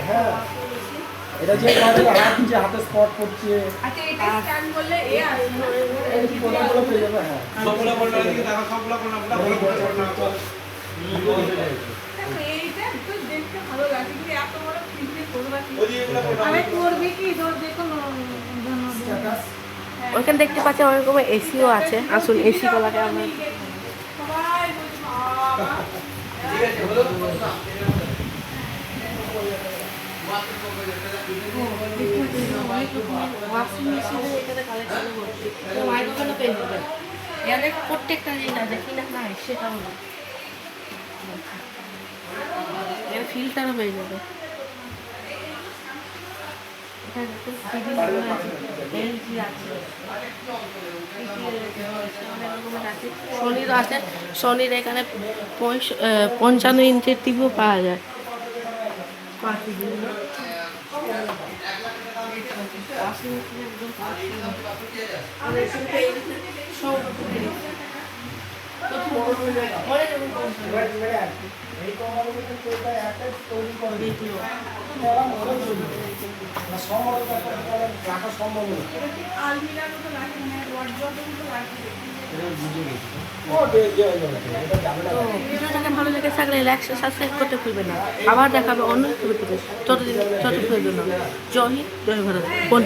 হ্যাঁ এটা যে হাত যে হাতে স্পট করছে আচ্ছা এটা স্ক্যান করলে এই কোলাগুলো পেয়ে যাবে। হ্যাঁ সবগুলো বললো এদিকে দেখো সবগুলো বললো এইটা তো দেখতে ভালো লাগে কিন্তু এত বড় ফিল্মে করবা কি ওই এগুলো বললো আরে করবে কি তোর দেখো ওইখানে দেখতে পাচ্ছেন অনেক রকমের এসিও আছে। আসুন এসি গুলাকে আমরা সবাই বলছে বাবা ঠিক আছে বলো না ওয়াশিং মেশিনের এখানে কালেকশন করছি তো মাইক্রোওভেনও পেয়ে যাবেন। এখানে প্রত্যেকটা জিনিস আছে কিনা না সেটা হলো এর ফিল্টারও পেয়ে যাবে। সোনিরও আছে। সোনির এখানে 55 ইঞ্চির টিভিও পাওয়া যায়। এই কোম্পানিতে কিন্তু এটা একটা তৈরি করে দিয়েছিল রাখা সম্ভব না। আলমিরার মতো লাগে না ওয়ার্ড্রবের মতো লাগে ভিডিওটাকে ভালো লেগে থাকলে লাইক সাবস্ক্রাইব করতে ভুলবেন না। আবার দেখাবে অন্য ভিডিওতে। ততদিন জয় হিন্দ জয় ভারত।